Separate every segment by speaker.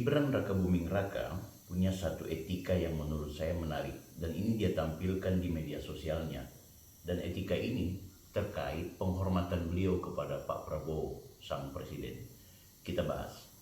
Speaker 1: Gibran Rakabuming Raka punya satu etika yang menurut saya menarik, dan ini dia tampilkan di media sosialnya. Dan etika ini terkait penghormatan beliau kepada Pak Prabowo, sang presiden. Kita bahas.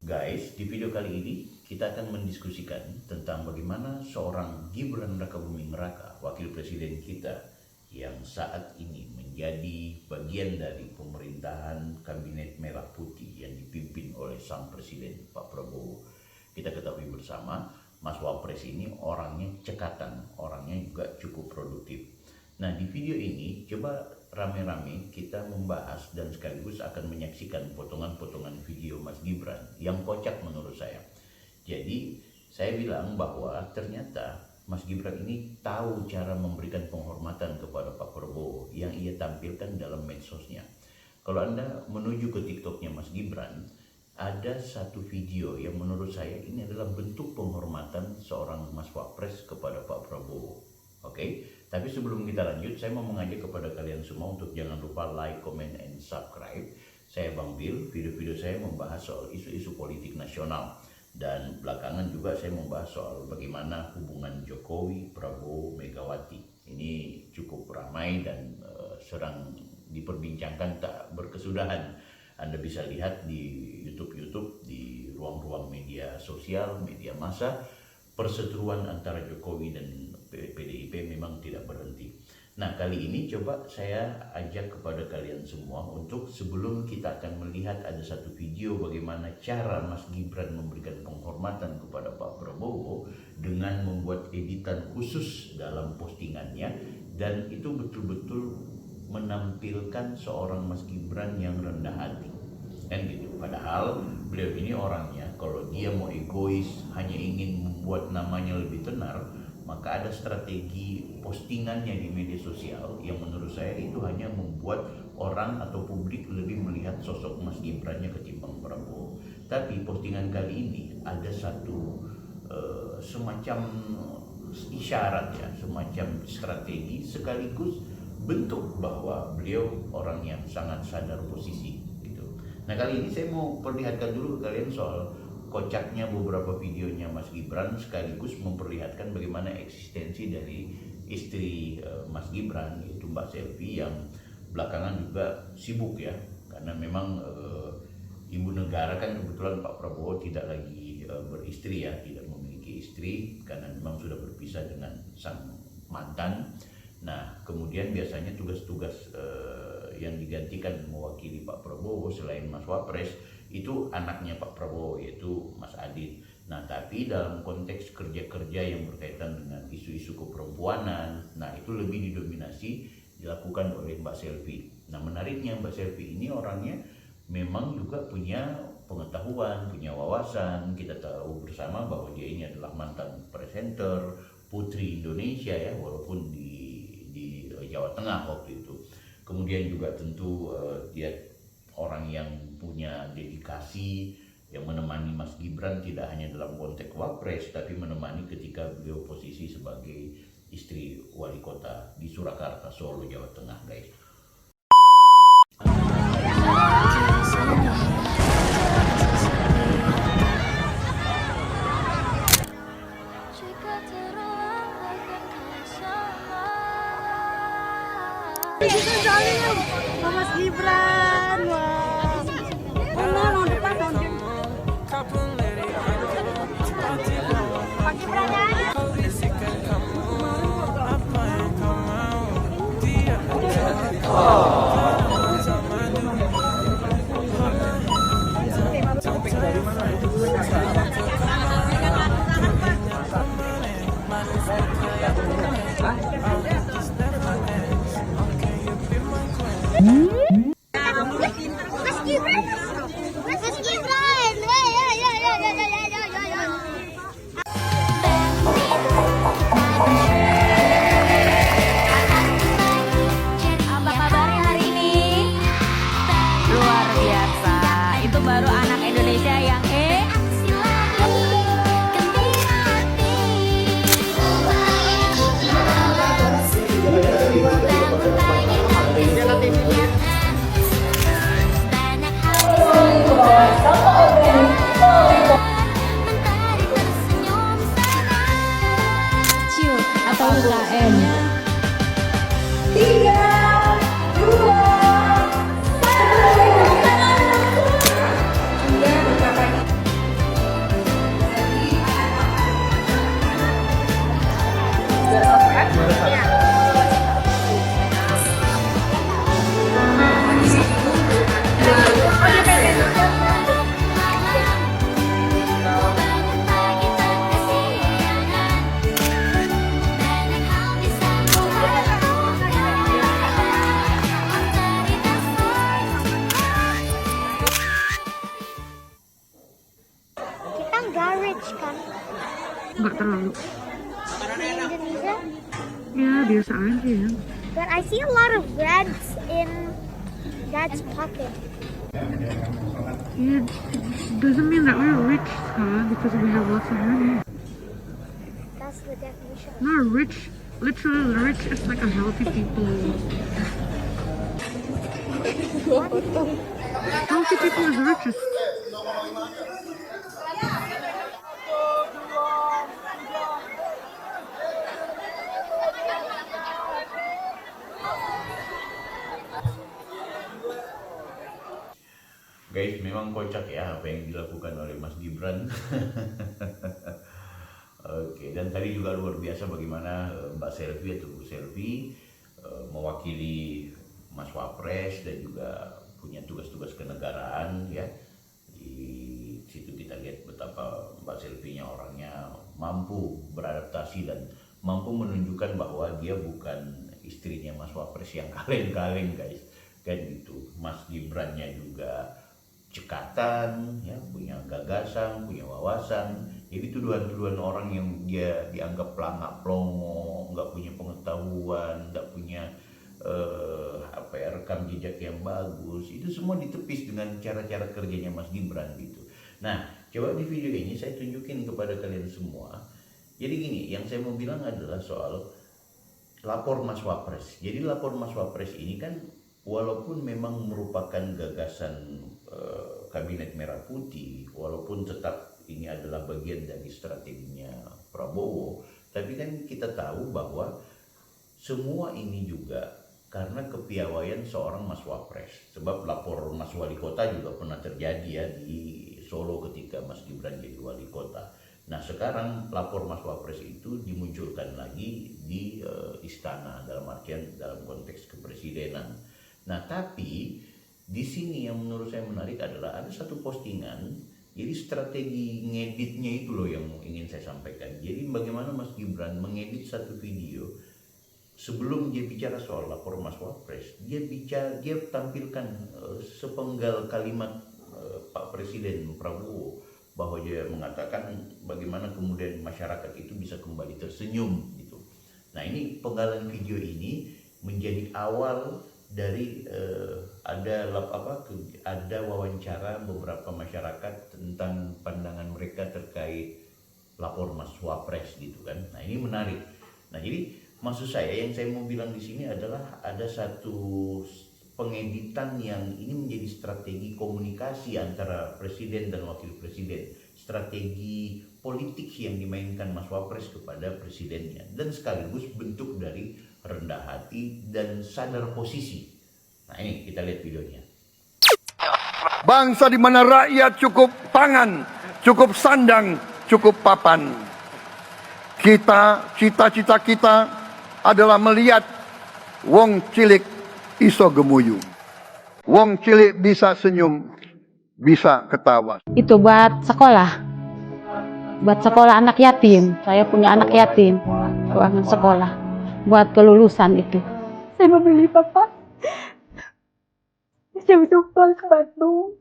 Speaker 1: Guys, di video kali ini kita akan mendiskusikan tentang bagaimana seorang Gibran Rakabuming Raka, wakil presiden kita yang saat ini menjadi bagian dari pemerintahan kabinet merah putih yang dipimpin oleh sang presiden Pak Prabowo. Kita ketahui bersama, Mas Wapres ini orangnya cekatan, orangnya juga cukup produktif. Nah, di video ini coba rame-rame kita membahas dan sekaligus akan menyaksikan potongan-potongan video Mas Gibran yang kocak menurut saya. Jadi saya bilang bahwa ternyata Mas Gibran ini tahu cara memberikan penghormatan kepada Pak Prabowo yang ia tampilkan dalam medsosnya. Kalau Anda menuju ke TikToknya Mas Gibran, ada satu video yang menurut saya ini adalah bentuk penghormatan seorang Mas Wapres kepada Pak Prabowo. Oke, tapi sebelum kita lanjut, saya mau mengajak kepada kalian semua untuk jangan lupa like, comment, and subscribe. Saya Bang Bill, video-video saya membahas soal isu-isu politik nasional. Dan belakangan juga saya membahas soal bagaimana hubungan Jokowi, Prabowo, Megawati. Ini cukup ramai dan sedang diperbincangkan tak berkesudahan. Anda bisa lihat di YouTube, di ruang-ruang media sosial, media massa, perseteruan antara Jokowi dan PDIP memang tidak berhenti. Nah, kali ini coba saya ajak kepada kalian semua untuk sebelum kita akan melihat ada satu video bagaimana cara Mas Gibran memberikan penghormatan kepada Pak Prabowo dengan membuat editan khusus dalam postingannya, dan itu betul-betul menampilkan seorang Mas Gibran yang rendah hati. Kan gitu. Padahal beliau ini orangnya kalau dia mau egois, hanya ingin membuat namanya lebih tenar, maka ada strategi postingannya di media sosial yang menurut saya itu hanya membuat orang atau publik lebih melihat sosok Mas Gibrannya ketimbang Prabowo. Tapi postingan kali ini ada satu semacam isyarat ya, semacam strategi sekaligus bentuk bahwa beliau orang yang sangat sadar posisi gitu. Nah, kali ini saya mau perlihatkan dulu ke kalian soal kocaknya beberapa videonya Mas Gibran, sekaligus memperlihatkan bagaimana eksistensi dari istri Mas Gibran, yaitu Mbak Selvi, yang belakangan juga sibuk ya, karena memang ibu negara kan kebetulan Pak Prabowo tidak lagi beristri ya, tidak memiliki istri karena memang sudah berpisah dengan sang mantan. Nah, kemudian biasanya tugas-tugas yang digantikan mewakili Pak Prabowo selain Mas Wapres itu anaknya Pak Prabowo, yaitu Mas Adit. Nah, tapi dalam konteks kerja-kerja yang berkaitan dengan isu-isu keperempuanan, nah itu lebih didominasi dilakukan oleh Mbak Selvi. Nah, menariknya Mbak Selvi ini orangnya memang juga punya pengetahuan, punya wawasan. Kita tahu bersama bahwa dia ini adalah mantan presenter Putri Indonesia ya, walaupun di Jawa Tengah waktu itu. Kemudian juga tentu dia orang yang punya dedikasi, yang menemani Mas Gibran tidak hanya dalam konteks Wapres, tapi menemani ketika beliau posisi sebagai istri wali kota di Surakarta, Solo, Jawa Tengah, guys.
Speaker 2: Kita jalan Mas Gibran, wah. Oh, depan dong. Pak Gibran ya.
Speaker 3: terlalu.
Speaker 2: Indonesia.
Speaker 3: Ya biasa aja ya.
Speaker 2: But I see a lot of reds in Dad's pocket.
Speaker 3: Yeah, doesn't mean that we're rich, huh? Because we have lots of money.
Speaker 2: That's the definition.
Speaker 3: Not rich. Literally, rich is like a healthy people. Healthy people is richest.
Speaker 1: Guys, memang kocak ya apa yang dilakukan oleh Mas Gibran. Oke, dan tadi juga luar biasa bagaimana Mbak Selvi atau Bu Selvi mewakili Mas Wapres dan juga punya tugas-tugas kenegaraan ya. Di situ kita lihat betapa Mbak Selvinya orangnya mampu beradaptasi dan mampu menunjukkan bahwa dia bukan istrinya Mas Wapres yang kaleng-kaleng guys. Kan gitu. Mas Gibrannya juga cekatan, ya, punya gagasan, punya wawasan. Jadi tuduhan-tuduhan orang yang dia dianggap pelangak plongo, nggak punya pengetahuan, nggak punya rekam jejak yang bagus, itu semua ditepis dengan cara-cara kerjanya Mas Gibran gitu. Nah, coba di video ini saya tunjukin kepada kalian semua. Jadi gini, yang saya mau bilang adalah soal lapor Mas Wapres. Jadi lapor Mas Wapres ini kan walaupun memang merupakan gagasan Kabinet Merah Putih, walaupun tetap ini adalah bagian dari strateginya Prabowo, tapi kan kita tahu bahwa semua ini juga karena kepiawaian seorang Mas Wapres. Sebab lapor Mas Wali Kota juga pernah terjadi ya di Solo ketika Mas Gibran jadi Wali Kota. Nah sekarang lapor Mas Wapres itu dimunculkan lagi di istana dalam artian dalam konteks kepresidenan. Nah tapi di sini yang menurut saya menarik adalah ada satu postingan. Jadi strategi ngeditnya itu loh yang ingin saya sampaikan. Jadi bagaimana Mas Gibran mengedit satu video sebelum dia bicara soal lapor Mas Wapres, dia tampilkan sepenggal kalimat Pak Presiden Prabowo bahwa dia mengatakan bagaimana kemudian masyarakat itu bisa kembali tersenyum gitu. Nah ini penggalan video ini menjadi awal dari ada wawancara beberapa masyarakat tentang pandangan mereka terkait lapor Mas Wapres gitu kan. Nah ini menarik. Nah jadi maksud saya yang saya mau bilang di sini adalah ada satu pengeditan yang ini menjadi strategi komunikasi antara presiden dan wakil presiden, strategi politik yang dimainkan Mas Wapres kepada presidennya, dan sekaligus bentuk dari rendah hati dan sadar posisi. Nah ini kita lihat videonya.
Speaker 4: Bangsa di mana rakyat cukup pangan, cukup sandang, cukup papan. Cita-cita kita adalah melihat wong cilik iso gemuyu. Wong cilik bisa senyum, bisa ketawa.
Speaker 5: Itu buat sekolah. Buat sekolah anak yatim. Saya punya anak yatim. Uang sekolah. Buat kelulusan itu. Saya membeli Bapak. Jauh-jauh ke Bandung.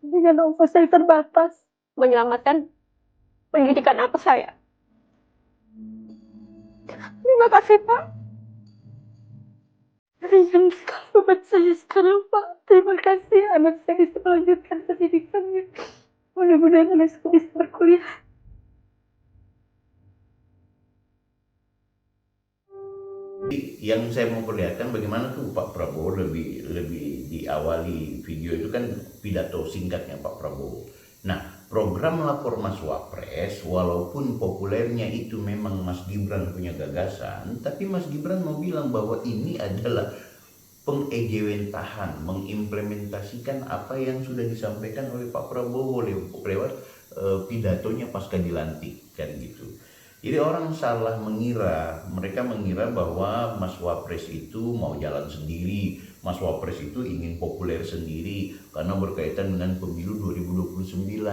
Speaker 5: Dengan ongkos saya terbatas. Menyelamatkan pendidikan anak saya. Terima kasih, Pak. Ringan sekali beban saya sekarang, Pak. Terima kasih anak saya bisa melanjutkan pendidikannya. Mudah-mudahan anak saya bisa berkuliah.
Speaker 1: Yang saya mau perlihatkan bagaimana tuh Pak Prabowo lebih diawali video itu kan pidato singkatnya Pak Prabowo. Nah, program lapor Mas Wapres walaupun populernya itu memang Mas Gibran punya gagasan, tapi Mas Gibran mau bilang bahwa ini adalah pengejewentahan, mengimplementasikan apa yang sudah disampaikan oleh Pak Prabowo lewat pidatonya pasca dilantik kan gitu. Jadi orang salah mengira, mereka mengira bahwa Mas Wapres itu mau jalan sendiri, Mas Wapres itu ingin populer sendiri karena berkaitan dengan pemilu 2029.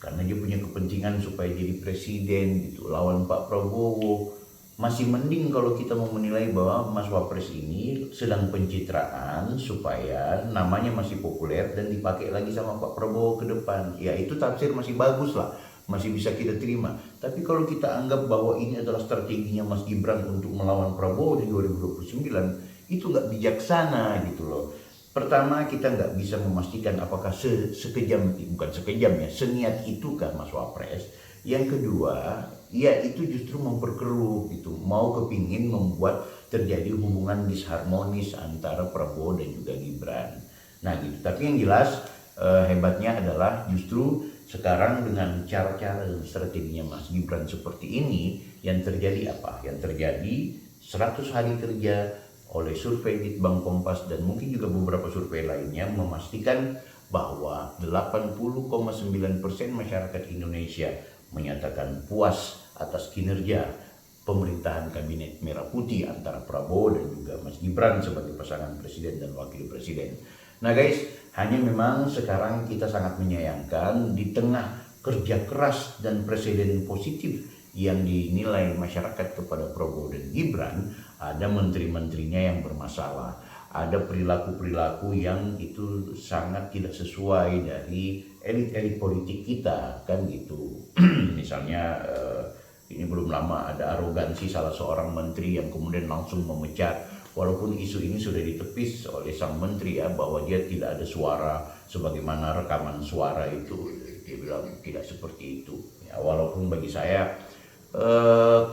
Speaker 1: Karena dia punya kepentingan supaya jadi presiden gitu, lawan Pak Prabowo. Masih mending kalau kita mau menilai bahwa Mas Wapres ini sedang pencitraan supaya namanya masih populer dan dipakai lagi sama Pak Prabowo ke depan. Ya itu tafsir masih bagus lah. masih bisa kita terima. Tapi kalau kita anggap bahwa ini adalah strateginya Mas Gibran untuk melawan Prabowo di 2029, itu nggak bijaksana gitu loh. Pertama, kita nggak bisa memastikan apakah sekejam, bukan sekejam ya, seniat itukah Mas Wapres. Yang kedua, ya itu justru memperkeruh gitu, mau kepingin membuat terjadi hubungan disharmonis antara Prabowo dan juga Gibran. Nah gitu, tapi yang jelas hebatnya adalah justru sekarang dengan cara-cara dan strateginya Mas Gibran seperti ini, yang terjadi apa? Yang terjadi 100 hari kerja oleh survei Litbang Kompas dan mungkin juga beberapa survei lainnya memastikan bahwa 80,9% masyarakat Indonesia menyatakan puas atas kinerja pemerintahan kabinet merah putih antara Prabowo dan juga Mas Gibran sebagai pasangan presiden dan wakil presiden. Nah guys, hanya memang sekarang kita sangat menyayangkan di tengah kerja keras dan presiden positif yang dinilai masyarakat kepada Prabowo dan Gibran, ada menteri-menterinya yang bermasalah, ada perilaku-perilaku yang itu sangat tidak sesuai dari elit-elit politik kita, kan gitu. Misalnya ini belum lama ada arogansi salah seorang menteri yang kemudian langsung memecat, walaupun isu ini sudah ditepis oleh sang menteri ya, bahwa dia tidak ada suara sebagaimana rekaman suara itu, dia bilang tidak seperti itu ya. Walaupun bagi saya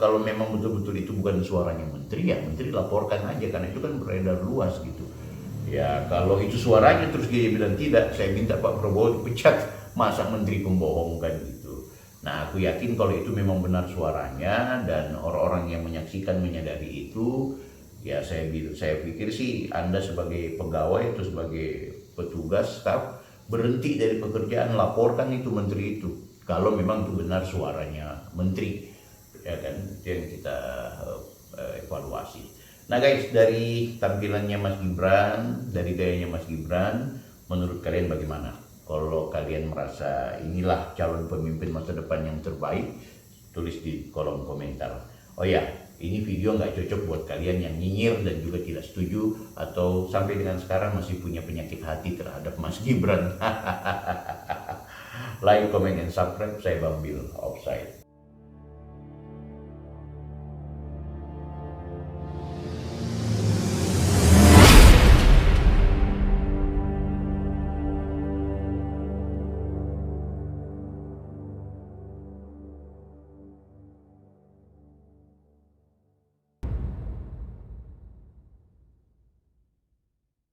Speaker 1: kalau memang betul-betul itu bukan suaranya menteri, ya menteri laporkan aja, karena itu kan beredar luas gitu ya. Kalau itu suaranya terus dia bilang tidak, saya minta Pak Prabowo dipecat, masa menteri pembohong kan gitu. Nah aku yakin kalau itu memang benar suaranya dan orang-orang yang menyaksikan menyadari itu, ya saya pikir sih Anda sebagai pegawai atau sebagai petugas staf berhenti dari pekerjaan, laporkan itu menteri itu kalau memang itu benar suaranya menteri, ya kan. Itu yang kita evaluasi. Nah guys, dari tampilannya Mas Gibran, dari gayanya Mas Gibran, menurut kalian bagaimana? Kalau kalian merasa inilah calon pemimpin masa depan yang terbaik, tulis di kolom komentar. Oh ya, ini video nggak cocok buat kalian yang nyinyir dan juga tidak setuju atau sampai dengan sekarang masih punya penyakit hati terhadap Mas Gibran. Like, comment, and subscribe. Saya Bang Bill, Offside.